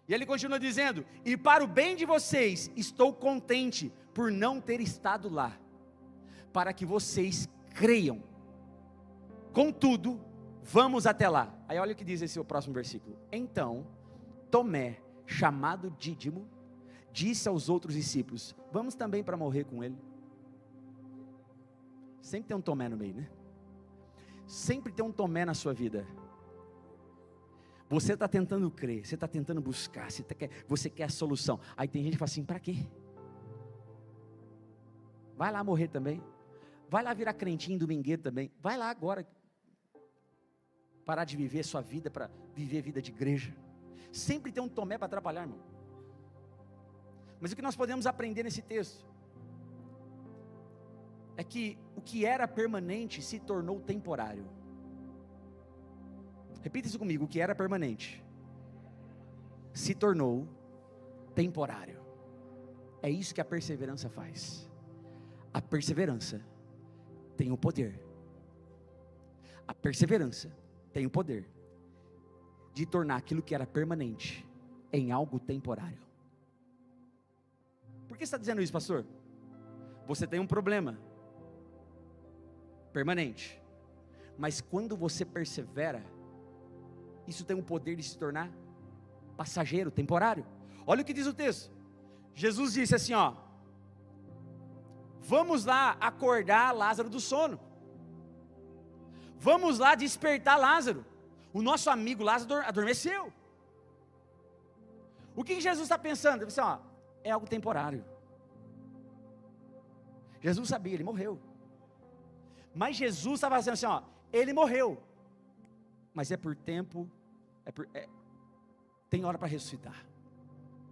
E ele continua dizendo: e para o bem de vocês, estou contente por não ter estado lá, para que vocês creiam. Contudo, vamos até lá. Aí olha o que diz esse próximo versículo. Então, Tomé, chamado Dídimo, disse aos outros discípulos: vamos também para morrer com ele. Sempre tem um Tomé no meio, né? Sempre tem um Tomé na sua vida. Você está tentando crer, você está tentando buscar, você quer a solução. Aí tem gente que fala assim: para quê? Vai lá morrer também. Vai lá virar crentinho domingueiro também. Vai lá agora parar de viver sua vida para viver vida de igreja. Sempre tem um Tomé para atrapalhar, irmão. Mas o que nós podemos aprender nesse texto é que o que era permanente se tornou temporário. Repita isso comigo: o que era permanente se tornou temporário. É isso que a perseverança faz. A perseverança tem o poder. A perseverança tem o poder de tornar aquilo que era permanente em algo temporário. Por que você está dizendo isso, pastor? Você tem um problema permanente, mas quando você persevera, isso tem o poder de se tornar passageiro, temporário. Olha o que diz o texto. Jesus disse assim, ó: vamos lá acordar Lázaro do sono. Vamos lá despertar Lázaro. O nosso amigo Lázaro adormeceu. O que Jesus está pensando? Ele disse, ó, é algo temporário. Jesus sabia, ele morreu. Mas Jesus estava dizendo assim, ó, ele morreu, mas é por tempo, tem hora para ressuscitar,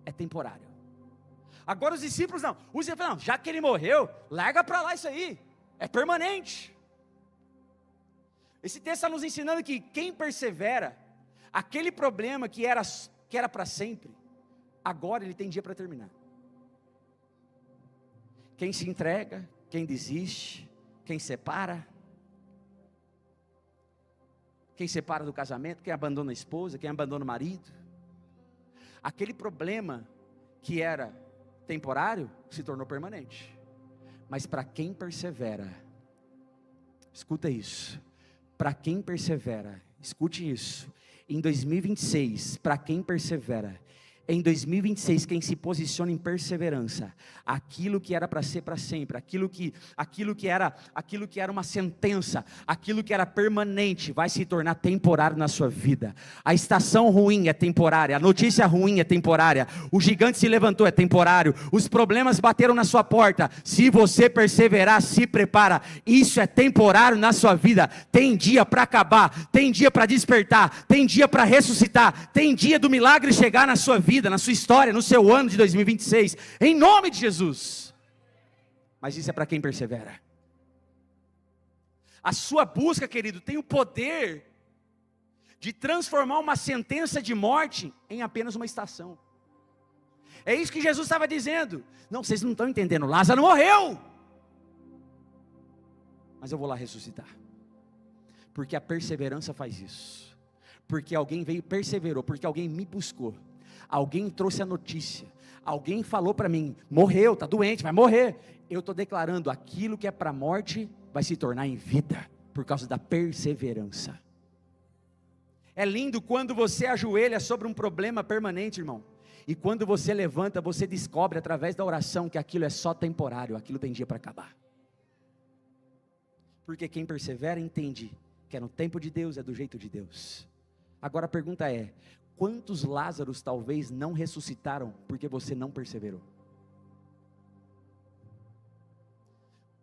é temporário. Agora os discípulos não, já que ele morreu, larga para lá isso aí, é permanente. Esse texto está nos ensinando que quem persevera, aquele problema que era para sempre, agora ele tem dia para terminar. Quem se entrega, quem desiste, quem separa, Quem separa do casamento, quem abandona a esposa, quem abandona o marido. Aquele problema que era temporário, se tornou permanente. Mas para quem persevera, escuta isso, para quem persevera, escute isso, em 2026, para quem persevera, em 2026, quem se posiciona em perseverança, aquilo que era para ser para sempre, aquilo que era uma sentença, aquilo que era permanente, vai se tornar temporário na sua vida. A estação ruim é temporária, a notícia ruim é temporária, o gigante se levantou, é temporário, os problemas bateram na sua porta. Se você perseverar, se prepara, isso é temporário na sua vida. Tem dia para acabar, tem dia para despertar, tem dia para ressuscitar, tem dia do milagre chegar na sua vida, na sua história, no seu ano de 2026, em nome de Jesus. Mas isso é para quem persevera. A sua busca, querido, tem o poder de transformar uma sentença de morte em apenas uma estação. É isso que Jesus estava dizendo. Não, vocês não estão entendendo, Lázaro morreu, mas eu vou lá ressuscitar, porque a perseverança faz isso, porque alguém veio, perseverou, porque alguém me buscou, alguém trouxe a notícia, alguém falou para mim, morreu, está doente, vai morrer. Eu estou declarando, aquilo que é para a morte, vai se tornar em vida, por causa da perseverança. É lindo quando você ajoelha sobre um problema permanente, irmão, e quando você levanta, você descobre através da oração, que aquilo é só temporário, aquilo tem dia para acabar. Porque quem persevera entende, que é no tempo de Deus, é do jeito de Deus. Agora a pergunta é, quantos Lázaros talvez não ressuscitaram porque você não perseverou?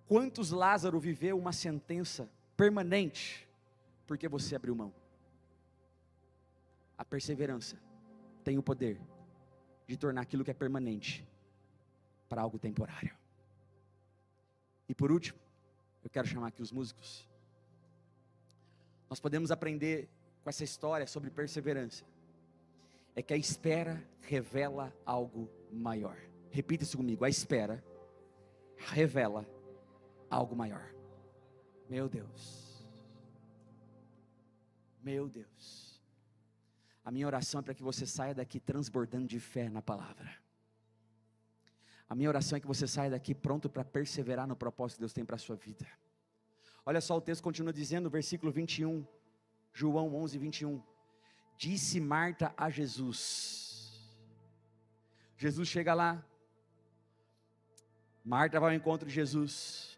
Quantos Lázaro viveu uma sentença permanente porque você abriu mão? A perseverança tem o poder de tornar aquilo que é permanente para algo temporário. E por último, eu quero chamar aqui os músicos. Nós podemos aprender com essa história sobre perseverança, é que a espera revela algo maior. Repita isso comigo, a espera revela algo maior. Meu Deus, meu Deus, a minha oração é para que você saia daqui transbordando de fé na palavra. A minha oração é que você saia daqui pronto para perseverar no propósito que Deus tem para a sua vida. Olha só, o texto continua dizendo, versículo 21, João 11, 21. Disse Marta a Jesus. Jesus chega lá, Marta vai ao encontro de Jesus,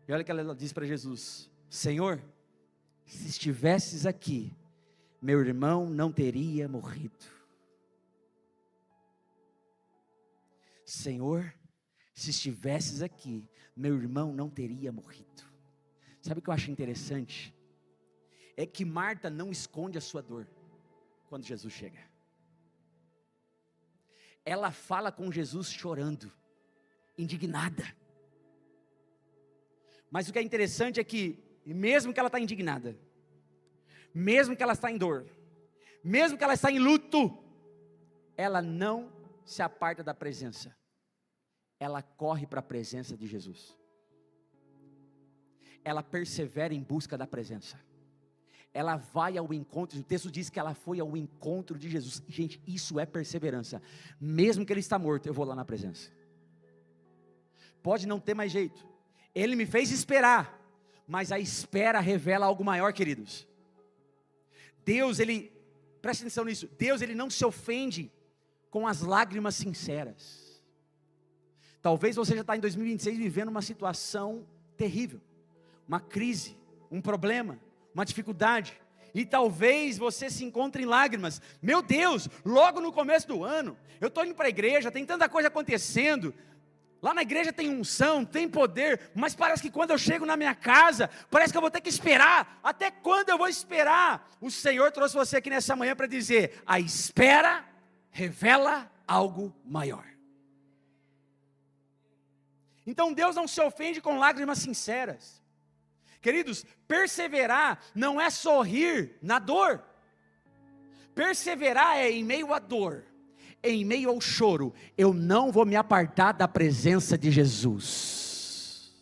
e olha o que ela diz para Jesus: Senhor, se estivesses aqui, meu irmão não teria morrido. Senhor, se estivesses aqui, meu irmão não teria morrido. Sabe o que eu acho interessante? É que Marta não esconde a sua dor quando Jesus chega. Ela fala com Jesus chorando, indignada. Mas o que é interessante é que, mesmo que ela está indignada, mesmo que ela está em dor, mesmo que ela está em luto, ela não se aparta da presença. Ela corre para a presença de Jesus. Ela persevera em busca da presença. Ela vai ao encontro, o texto diz que ela foi ao encontro de Jesus. Gente, isso é perseverança. Mesmo que ele está morto, eu vou lá na presença. Pode não ter mais jeito. Ele me fez esperar, mas a espera revela algo maior, queridos. Deus, preste atenção nisso, Deus, ele não se ofende com as lágrimas sinceras. Talvez você já está em 2026 vivendo uma situação terrível, uma crise, um problema, uma dificuldade, e talvez você se encontre em lágrimas. Meu Deus, logo no começo do ano, eu estou indo para a igreja, tem tanta coisa acontecendo, lá na igreja tem unção, tem poder, mas parece que quando eu chego na minha casa, parece que eu vou ter que esperar. Até quando eu vou esperar? O Senhor trouxe você aqui nessa manhã para dizer, a espera revela algo maior. Então Deus não se ofende com lágrimas sinceras. Queridos, perseverar não é sorrir na dor. Perseverar é em meio à dor, em meio ao choro, eu não vou me apartar da presença de Jesus.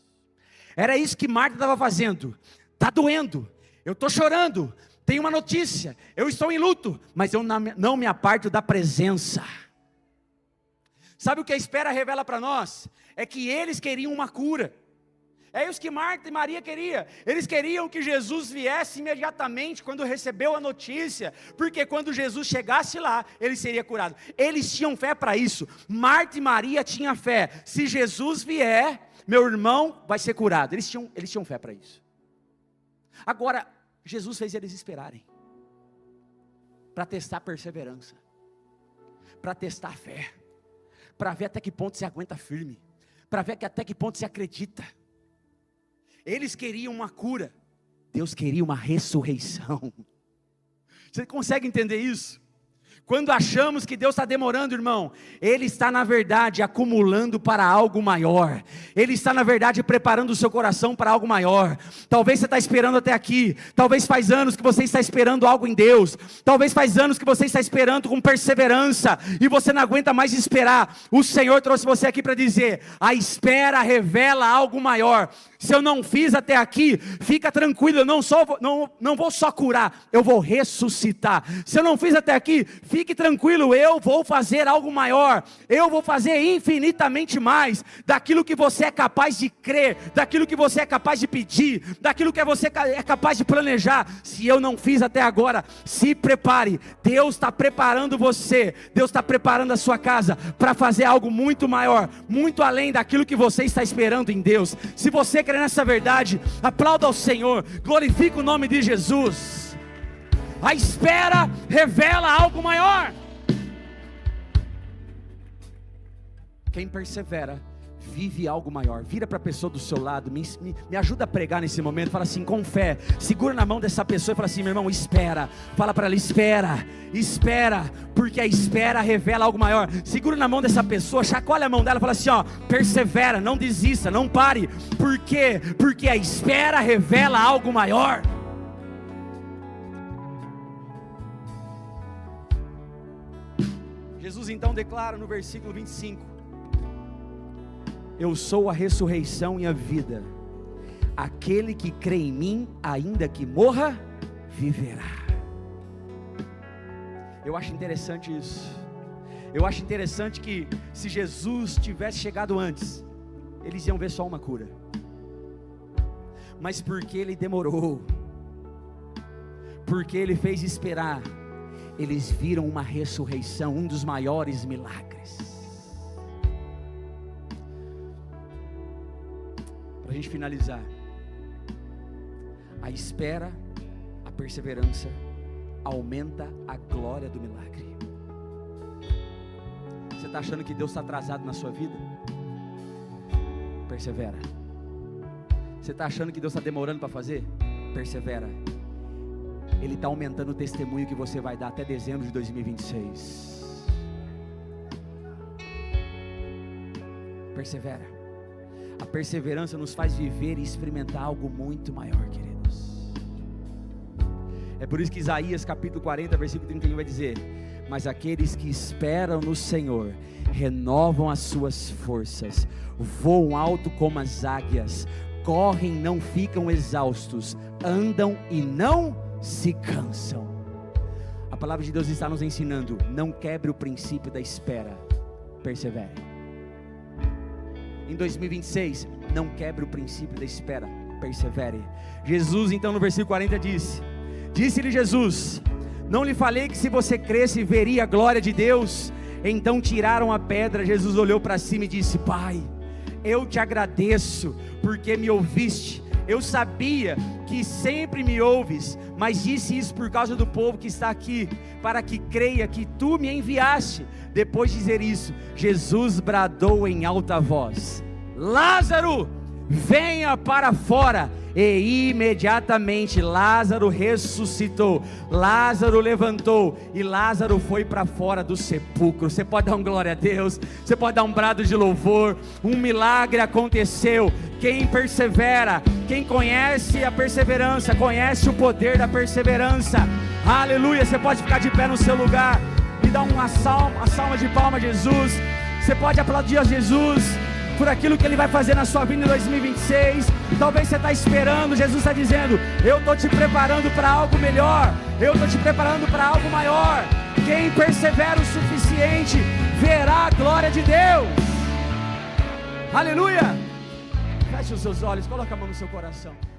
Era isso que Marta estava fazendo. Está doendo, eu estou chorando, Tem uma notícia, eu estou em luto, mas eu não me aparto da presença. Sabe o que a espera revela para nós? É que eles queriam uma cura. É isso que Marta e Maria queriam. Eles queriam que Jesus viesse imediatamente quando recebeu a notícia, porque quando Jesus chegasse lá, ele seria curado. Eles tinham fé para isso. Marta e Maria tinham fé. Se Jesus vier, meu irmão vai ser curado. Eles tinham fé para isso. Agora, Jesus fez eles esperarem, para testar a perseverança, para testar a fé, para ver até que ponto você aguenta firme, para ver até que ponto você acredita. Eles queriam uma cura, Deus queria uma ressurreição. Você consegue entender isso? Quando achamos que Deus está demorando, irmão, Ele está na verdade acumulando para algo maior. Ele está na verdade preparando o seu coração para algo maior. Talvez você está esperando até aqui. Talvez faz anos que você está esperando algo em Deus. Talvez faz anos que você está esperando com perseverança e você não aguenta mais esperar. O Senhor trouxe você aqui para dizer: a espera revela algo maior. Se eu não fiz até aqui, fica tranquilo, eu não vou só curar, eu vou ressuscitar. Se eu não fiz até aqui, fique tranquilo, eu vou fazer algo maior. Eu vou fazer infinitamente mais daquilo que você é capaz de crer, daquilo que você é capaz de pedir, daquilo que você é capaz de planejar. Se eu não fiz até agora, se prepare. Deus está preparando você, Deus está preparando a sua casa para fazer algo muito maior, muito além daquilo que você está esperando em Deus. Se você crê nessa verdade, aplauda ao Senhor, glorifica o nome de Jesus. A espera revela algo maior. Quem persevera vive algo maior. Vira para a pessoa do seu lado, me ajuda a pregar nesse momento. Fala assim, com fé, segura na mão dessa pessoa e fala assim: meu irmão, espera. Fala para ela: espera, porque a espera revela algo maior. Segura na mão dessa pessoa, chacoalha a mão dela, fala assim: ó, persevera, não desista, não pare. Por quê? Porque a espera revela algo maior. Jesus então declara no versículo 25: eu sou a ressurreição e a vida. Aquele que crê em mim, ainda que morra, viverá. Eu acho interessante isso. Eu acho interessante que se Jesus tivesse chegado antes, eles iam ver só uma cura. Mas porque Ele demorou, porque Ele fez esperar, eles viram uma ressurreição, um dos maiores milagres. Para a gente finalizar, a espera, a perseverança aumenta a glória do milagre. Você está achando que Deus está atrasado na sua vida? Persevera. Você está achando que Deus está demorando para fazer? Persevera. Ele está aumentando o testemunho que você vai dar até dezembro de 2026. Persevera. A perseverança nos faz viver e experimentar algo muito maior, queridos. É por isso que Isaías capítulo 40, versículo 31 vai dizer: mas aqueles que esperam no Senhor renovam as suas forças, voam alto como as águias, correm, não ficam exaustos, andam e não se cansam. A palavra de Deus está nos ensinando: não quebre o princípio da espera, persevere. Em 2026, não quebre o princípio da espera, persevere. Jesus então no versículo 40 disse-lhe Jesus: não lhe falei que se você cresce veria a glória de Deus? Então tiraram a pedra. Jesus olhou para cima e disse: Pai, eu te agradeço porque me ouviste. Eu sabia que sempre me ouves, mas disse isso por causa do povo que está aqui, para que creia que tu me enviaste. Depois de dizer isso, Jesus bradou em alta voz: Lázaro, venha para fora. E imediatamente Lázaro ressuscitou, Lázaro levantou e Lázaro foi para fora do sepulcro. Você pode dar um glória a Deus, você pode dar um brado de louvor. Um milagre aconteceu. Quem persevera, quem conhece a perseverança, conhece o poder da perseverança. Aleluia. Você pode ficar de pé no seu lugar e dar uma salva de palmas a Jesus. Você pode aplaudir a Jesus. por aquilo que Ele vai fazer na sua vida em 2026. Talvez você está esperando, Jesus está dizendo: eu estou te preparando para algo melhor, eu estou te preparando para algo maior. Quem persevera o suficiente verá a glória de Deus. Aleluia. Feche os seus olhos, coloque a mão no seu coração.